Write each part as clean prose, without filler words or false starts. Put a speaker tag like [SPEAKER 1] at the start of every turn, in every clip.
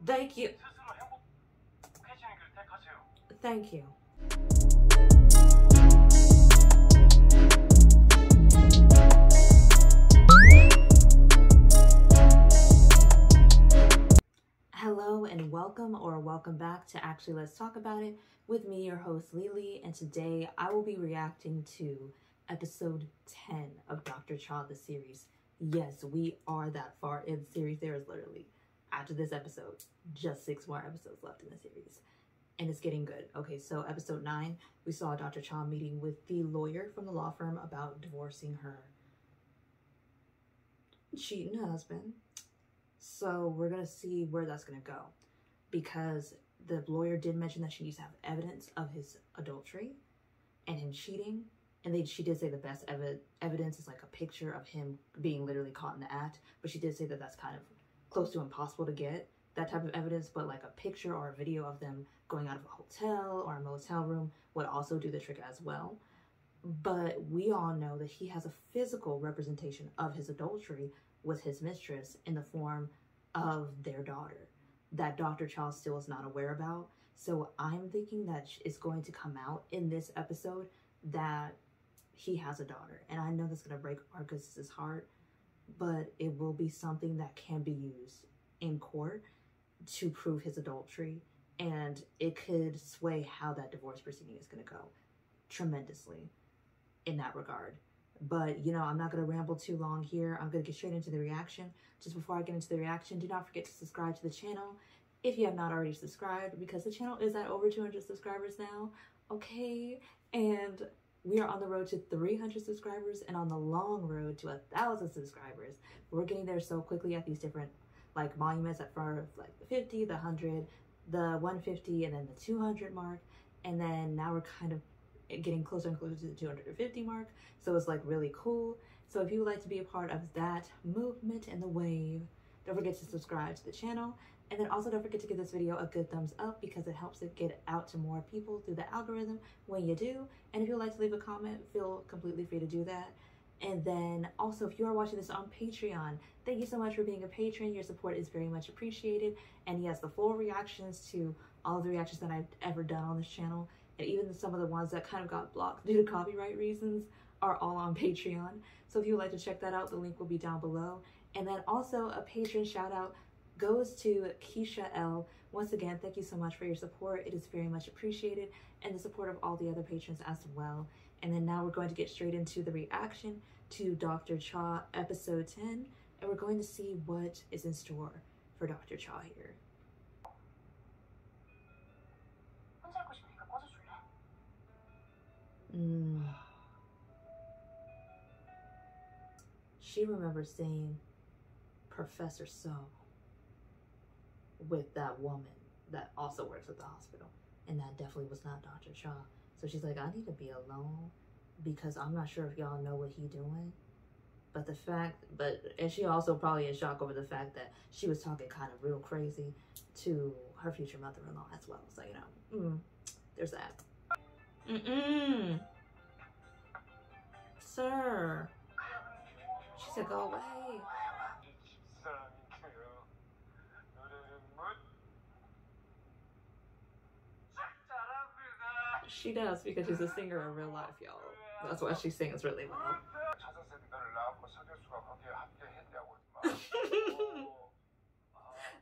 [SPEAKER 1] Thank you. Thank you. Hello and welcome back to Actually Let's Talk About It with me, your host Lily, and today I will be reacting to episode 10 of Dr. Cha the series. Yes, we are that far in the series. There is literally, after this episode, just 6 more episodes left in the series. And it's getting good. Okay, so episode 9, we saw Dr. Cha meeting with the lawyer from the law firm about divorcing her cheating husband. So we're going to see where that's going to go, because the lawyer did mention that she needs to have evidence of his adultery and him cheating. And she did say the best evidence is like a picture of him being literally caught in the act. But she did say that that's kind of close to impossible to get, that type of evidence. But like a picture or a video of them going out of a hotel or a motel room would also do the trick as well. But we all know that he has a physical representation of his adultery with his mistress in the form of their daughter that Dr. Cha still is not aware about. So I'm thinking that it's going to come out in this episode that he has a daughter. And I know that's going to break Marcus's heart, but it will be something that can be used in court to prove his adultery. And it could sway how that divorce proceeding is going to go tremendously in that regard. But, you know, I'm not going to ramble too long here. I'm going to get straight into the reaction. Just before I get into the reaction, do not forget to subscribe to the channel if you have not already subscribed, because the channel is at over 200 subscribers now, okay? And we are on the road to 300 subscribers and on the long road to 1,000 subscribers. We're getting there so quickly at these different, like, monuments at far, like, the 50, the 100, the 150, and then the 200 mark. And then now we're kind of getting closer and closer to the 250 mark, so it's like really cool. So if you would like to be a part of that movement and the wave, don't forget to subscribe to the channel, and then also don't forget to give this video a good thumbs up, because it helps it get out to more people through the algorithm when you do. And if you would like to leave a comment, feel completely free to do that. And then also, if you are watching this on Patreon, thank you so much for being a patron. Your support is very much appreciated. And yes, the full reactions to all of the reactions that I've ever done on this channel, and even some of the ones that kind of got blocked due to copyright reasons, are all on Patreon. So if you would like to check that out, the link will be down below. And then also a patron shout out goes to Keisha L. Once again, thank you so much for your support. It is very much appreciated, and the support of all the other patrons as well. And then now we're going to get straight into the reaction to Dr. Cha episode 10, and we're going to see what is in store for Dr. Cha here. She remembers seeing Professor Seo with that woman that also works at the hospital, and that definitely was not Dr. Cha. So she's like, I need to be alone, because I'm not sure if y'all know what he doing. And she also probably in shock over the fact that she was talking kind of real crazy to her future mother-in-law as well. So, you know, there's that. Sir. She said, go away. She does, because she's a singer in real life, y'all. That's why she sings really well.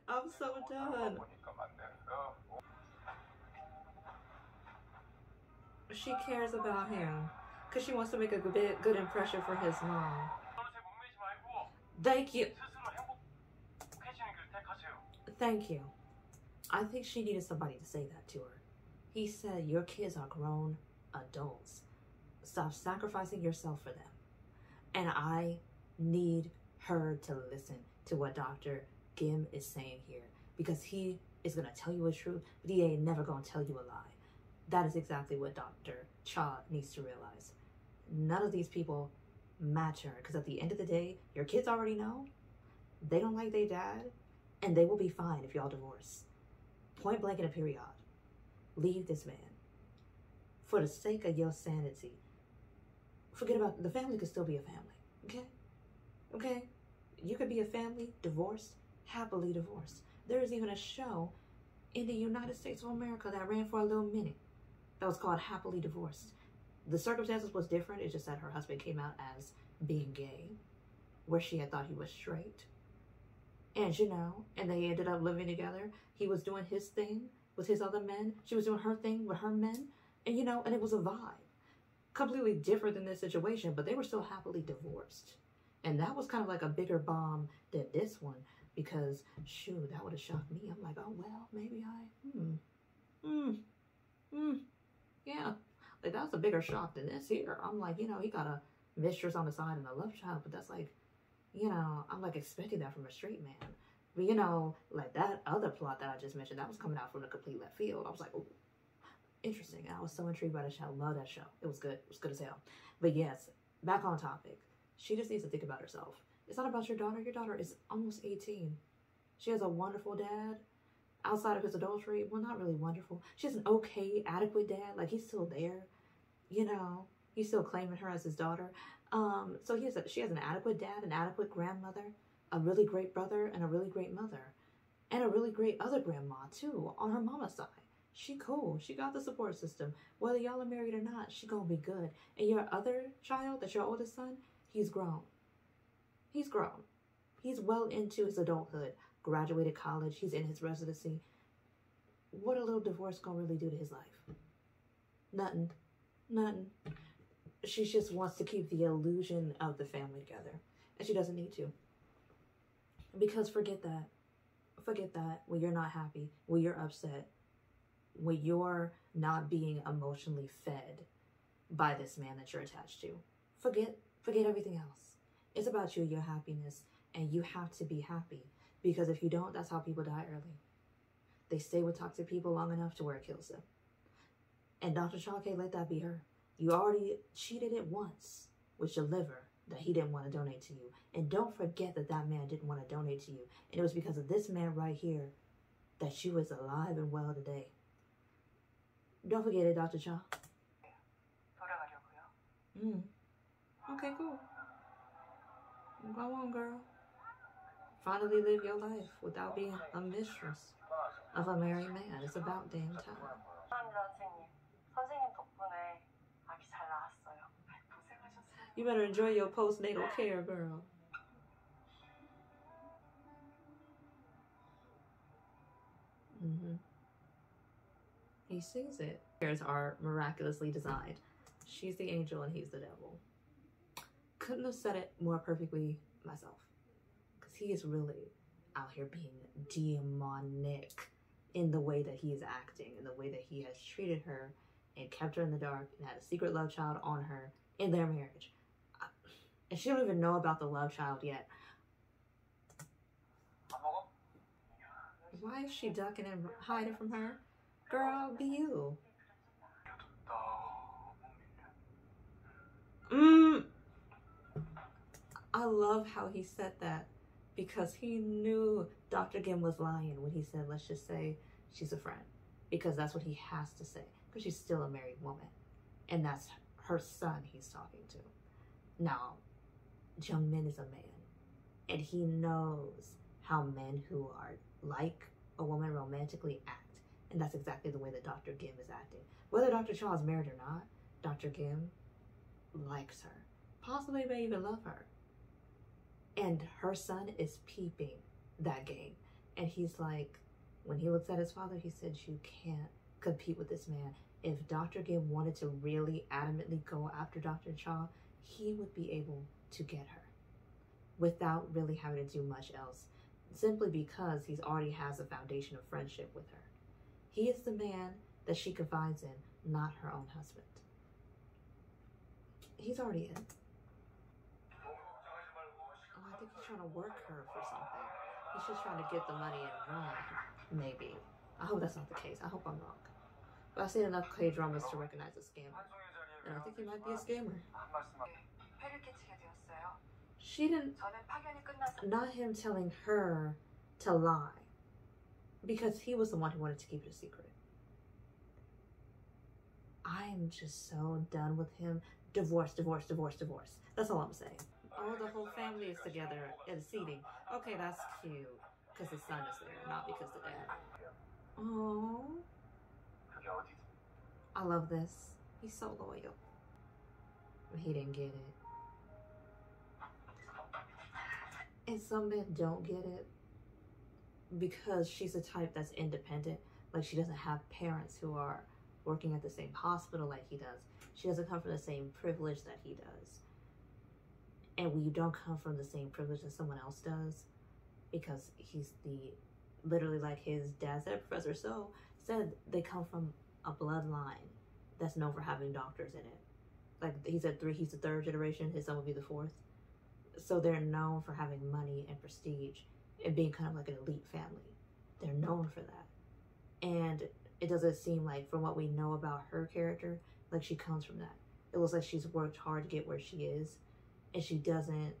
[SPEAKER 1] I'm so done. She cares about him because she wants to make a good impression for his mom. Thank you. Thank you. I think she needed somebody to say that to her. He said, your kids are grown adults. Stop sacrificing yourself for them. And I need her to listen to what Dr. Kim is saying here, because he is going to tell you the truth, but he ain't never going to tell you a lie. That is exactly what Dr. Cha needs to realize. None of these people matter, because at the end of the day, your kids already know they don't like their dad, and they will be fine if y'all divorce. Point blank in a period. Leave this man. For the sake of your sanity, forget about the family. Could still be a family, okay? You could be a family, divorced, happily divorced. There's even a show in the United States of America that ran for a little minute that was called Happily Divorced. The circumstances was different. It's just that her husband came out as being gay, where she had thought he was straight. And you know, and they ended up living together. He was doing his thing with his other men. She was doing her thing with her men. And you know, and it was a vibe. Completely different than this situation, but they were still happily divorced. And that was kind of like a bigger bomb than this one, because shoot, that would have shocked me. I'm like, oh well, maybe yeah. Like that was a bigger shock than this here. I'm like, you know, he got a mistress on the side and a love child, but that's like, you know, I'm like expecting that from a straight man. But you know, like that other plot that I just mentioned, that was coming out from the complete left field. I was like, oh, interesting. And I was so intrigued by the show. Love that show. It was good. It was good as hell. But yes, back on topic. She just needs to think about herself. It's not about your daughter. Your daughter is almost 18. She has a wonderful dad outside of his adultery. Well, not really wonderful. She has an okay, adequate dad. Like, he's still there. You know, he's still claiming her as his daughter. So she has an adequate dad, an adequate grandmother, a really great brother, and a really great mother. And a really great other grandma, too, on her mama's side. She cool. She got the support system. Whether y'all are married or not, she gonna be good. And your other child, that's your oldest son, he's grown. He's grown. He's well into his adulthood. Graduated college. He's in his residency. What a little divorce gonna really do to his life? Nothing. Nothing. She just wants to keep the illusion of the family together. And she doesn't need to. Because forget that. Forget that. When you're not happy, when you're upset, when you're not being emotionally fed by this man that you're attached to, forget everything else. It's about you, your happiness, and you have to be happy, because if you don't, that's how people die early. They stay with toxic people long enough to where it kills them. And Dr. Cha can't let that be her. You already cheated it once with your liver that he didn't want to donate to you. And don't forget that that man didn't want to donate to you. And it was because of this man right here that she was alive and well today. Don't forget it, Dr. Cha. Okay, cool. Go on, girl. Finally live your life without being a mistress of a married man. It's about damn time. You better enjoy your postnatal care, girl. He sees it. Hairs are miraculously designed. She's the angel and he's the devil. Couldn't have said it more perfectly myself. Because he is really out here being demonic in the way that he is acting, in the way that he has treated her and kept her in the dark and had a secret love child on her in their marriage. And she don't even know about the love child yet. Why is she ducking and hiding from her? Girl, be you. I love how he said that, because he knew Dr. Kim was lying when he said, let's just say she's a friend, because that's what he has to say, because she's still a married woman, and that's her son he's talking to. Now, Jung-Min is a man, and he knows how men who are like a woman romantically act, and that's exactly the way that Dr. Kim is acting. Whether Dr. Cha is married or not, Dr. Kim likes her, possibly may even love her. And her son is peeping that game. And he's like, when he looks at his father, he said, you can't compete with this man. If Dr. Kim wanted to really adamantly go after Dr. Cha, he would be able to get her without really having to do much else, simply because he already has a foundation of friendship with her. He is the man that she confides in, not her own husband. He's already in. I think he's trying to work her for something. He's just trying to get the money and run. Maybe. I hope that's not the case. I hope I'm wrong. But I've seen enough K-dramas to recognize a scammer. And I think he might be a scammer. She didn't... Not him telling her to lie. Because he was the one who wanted to keep it a secret. I'm just so done with him. Divorce, divorce, divorce, divorce. That's all I'm saying. Oh, the whole family is together and seating. Okay, that's cute. because his son is there, not because the dad. Oh, I love this. He's so loyal. He didn't get it. And some men don't get it because she's a type that's independent. Like, she doesn't have parents who are working at the same hospital like he does. She doesn't come from the same privilege that he does. And when you don't come from the same privilege that someone else does, because he's literally like his dad said, Professor Seo said, they come from a bloodline that's known for having doctors in it. Like he said, he's the third generation, his son would be the fourth. So they're known for having money and prestige and being kind of like an elite family. They're known for that. And it doesn't seem like, from what we know about her character, like she comes from that. It looks like she's worked hard to get where she is, and she doesn't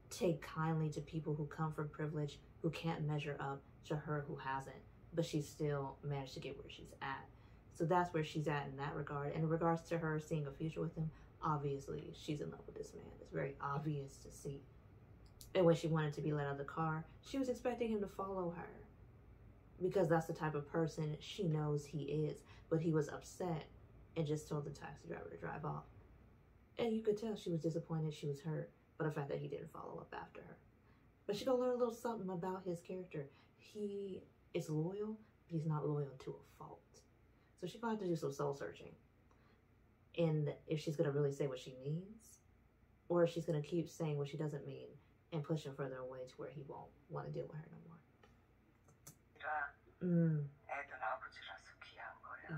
[SPEAKER 1] take kindly to people who come from privilege, who can't measure up to her who hasn't, but she's still managed to get where she's at. So that's where she's at in that regard. And in regards to her seeing a future with him, obviously she's in love with this man. It's very obvious to see. And when she wanted to be let out of the car, she was expecting him to follow her, because that's the type of person she knows he is. But he was upset and just told the taxi driver to drive off. And you could tell she was disappointed, she was hurt by the fact that he didn't follow up after her. But she gonna learn a little something about his character. He is loyal, but he's not loyal to a fault. So she's gonna have to do some soul searching. And if she's gonna really say what she means, or if she's gonna keep saying what she doesn't mean and push him further away to where he won't want to deal with her no more.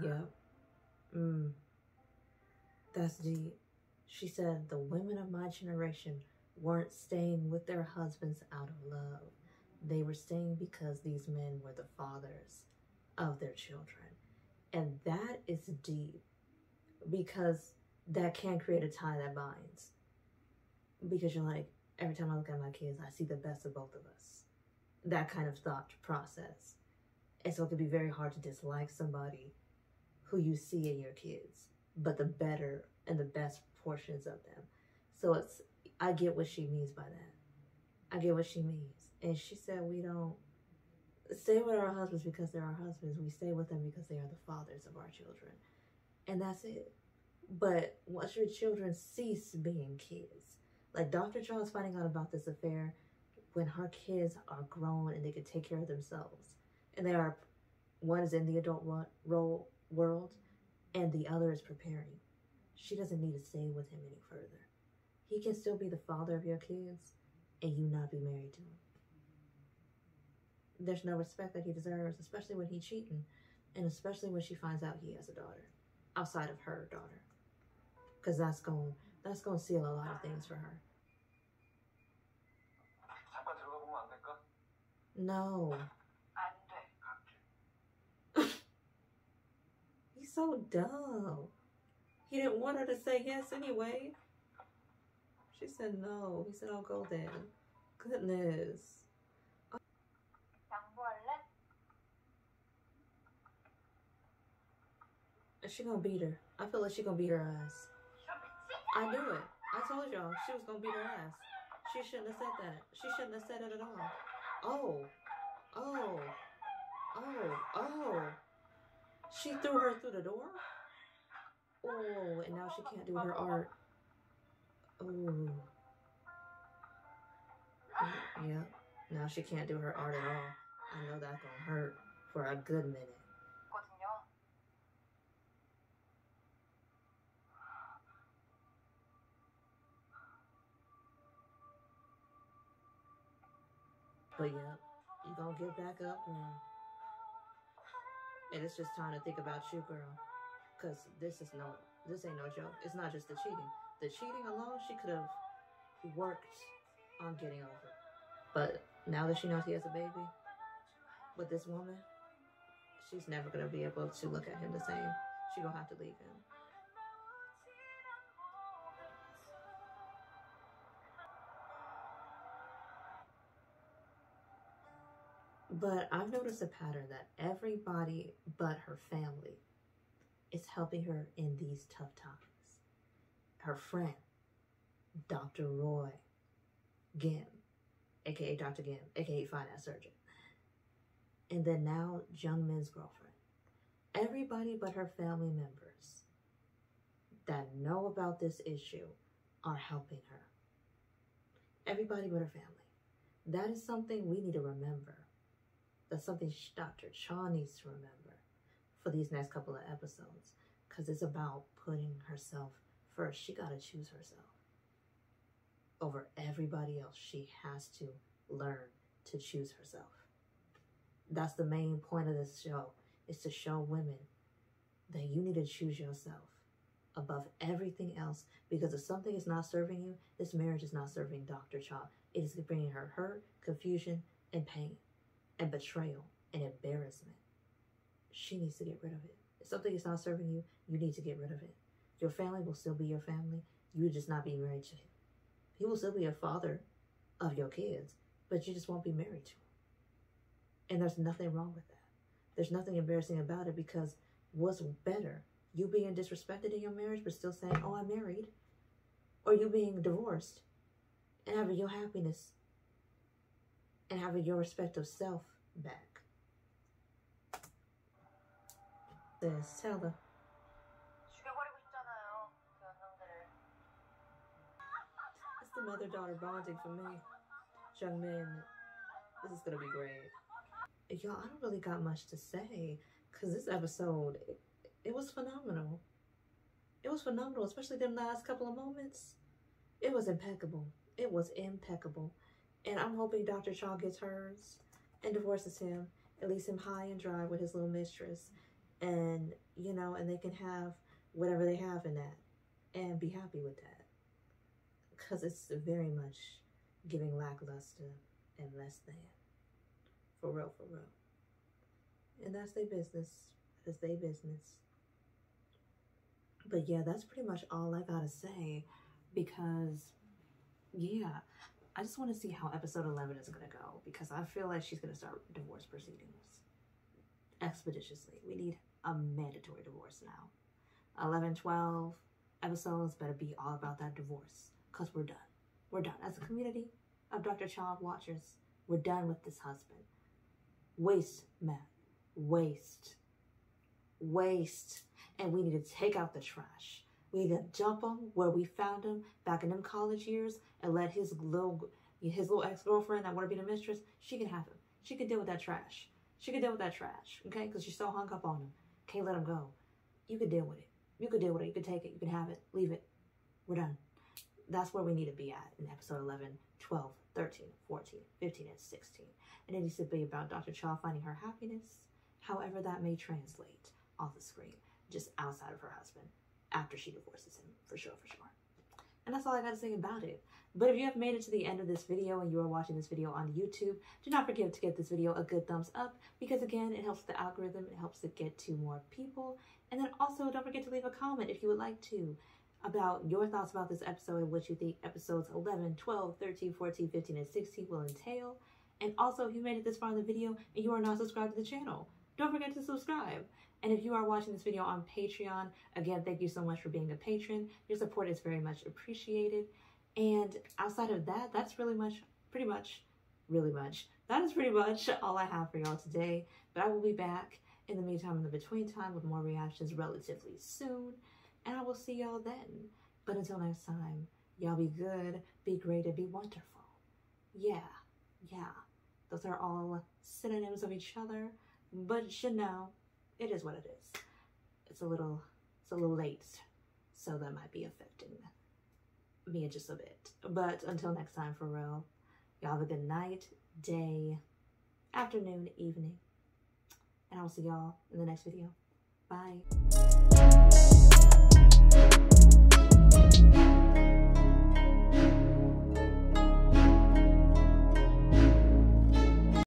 [SPEAKER 1] Yeah. That's deep. She said the women of my generation weren't staying with their husbands out of love. They were staying because these men were the fathers of their children. And that is deep, because that can create a tie that binds. Because you're like, every time I look at my kids, I see the best of both of us. That kind of thought process. And so it can be very hard to dislike somebody who you see in your kids, but the better and the best portions of them. So I get what she means by that. I get what she means. And she said we don't stay with our husbands because they're our husbands. We stay with them because they are the fathers of our children. And that's it. But once your children cease being kids, like Dr. Charles finding out about this affair when her kids are grown and they can take care of themselves, and one is in the adult world and the other is preparing. She doesn't need to stay with him any further. He can still be the father of your kids and you not be married to him. There's no respect that he deserves, especially when he's cheating, and especially when she finds out he has a daughter outside of her daughter, because that's going to seal a lot of things for her. No. He's so dumb. He didn't want her to say yes anyway. She said no. He said, I'll go then. Goodness. She gonna beat her. I feel like she gonna beat her ass. I knew it. I told y'all she was gonna beat her ass. She shouldn't have said that. She shouldn't have said it at all. Oh. She threw her through the door? Oh, and now she can't do her art. Oh. Yeah. Now she can't do her art at all. I know that's gonna hurt for a good minute. But yeah, you gonna get back up now. And it's just time to think about you, girl. Cause this ain't no joke. It's not just the cheating. The cheating alone, she could have worked on getting over. But now that she knows he has a baby with this woman, she's never gonna be able to look at him the same. She gonna have to leave him. But I've noticed a pattern that everybody but her family is helping her in these tough times. Her friend, Dr. Roy Gim, aka Dr. Gim, aka finance surgeon. And then now Jung-Min's girlfriend. Everybody but her family members that know about this issue are helping her. Everybody but her family. That is something we need to remember. That's something Dr. Cha needs to remember for these next couple of episodes. Because it's about putting herself first. She got to choose herself over everybody else. She has to learn to choose herself. That's the main point of this show, is to show women that you need to choose yourself above everything else. Because if something is not serving you, this marriage is not serving Dr. Cha. It is bringing her hurt, confusion, and pain, and betrayal, and embarrassment. She needs to get rid of it. If something is not serving you, you need to get rid of it. Your family will still be your family. You will just not be married to him. He will still be a father of your kids, but you just won't be married to him. And there's nothing wrong with that. There's nothing embarrassing about it, because what's better? You being disrespected in your marriage but still saying, oh, I'm married? Or you being divorced and having your happiness and having your respect of self back? This, tell her. It's the mother-daughter bonding for me. Jung-Min, this is gonna be great. Y'all, I don't really got much to say, because this episode, it was phenomenal. It was phenomenal, especially them last couple of moments. It was impeccable. It was impeccable. And I'm hoping Dr. Cha gets hers and divorces him, and leaves him high and dry with his little mistress. And, you know, and they can have whatever they have in that and be happy with that. Because it's very much giving lackluster and less than. For real, for real. And that's their business. That's their business. But yeah, that's pretty much all I gotta say. Because, yeah, I just want to see how episode 11 is gonna go. Because I feel like she's gonna start divorce proceedings expeditiously. We need a mandatory divorce now. 11, 12 episodes better be all about that divorce. Because we're done. We're done. As a community of Dr. Cha watchers, we're done with this husband. Waste, man. Waste. Waste. And we need to take out the trash. We need to dump him where we found him back in them college years, and let his little ex-girlfriend that want to be the mistress, she can have him. She can deal with that trash. She can deal with that trash, okay? Because she's so hung up on him. Can't let him go. You can deal with it. You can deal with it. You can take it. You can have it. Leave it. We're done. That's where we need to be at in episode 11, 12, 13, 14, 15, and 16. And it needs to be about Dr. Cha finding her happiness, however that may translate off the screen, just outside of her husband, after she divorces him, for sure, for sure. And that's all I got to say about it. But if you have made it to the end of this video and you are watching this video on YouTube, do not forget to give this video a good thumbs up, because again, it helps the algorithm, it helps it get to more people. And then also don't forget to leave a comment if you would like to, about your thoughts about this episode and what you think episodes 11, 12, 13, 14, 15, and 16 will entail. And also, if you made it this far in the video and you are not subscribed to the channel, don't forget to subscribe. And if you are watching this video on Patreon, again, thank you so much for being a patron. Your support is very much appreciated. And outside of that, that's that is pretty much all I have for y'all today. But I will be back in the meantime, in the between time, with more reactions relatively soon. And I will see y'all then. But until next time, y'all be good, be great, and be wonderful. Yeah. Those are all synonyms of each other. But you know, it is what it is. It's a little late. So that might be affecting me just a bit. But until next time, for real, y'all have a good night, day, afternoon, evening. And I'll see y'all in the next video. Bye.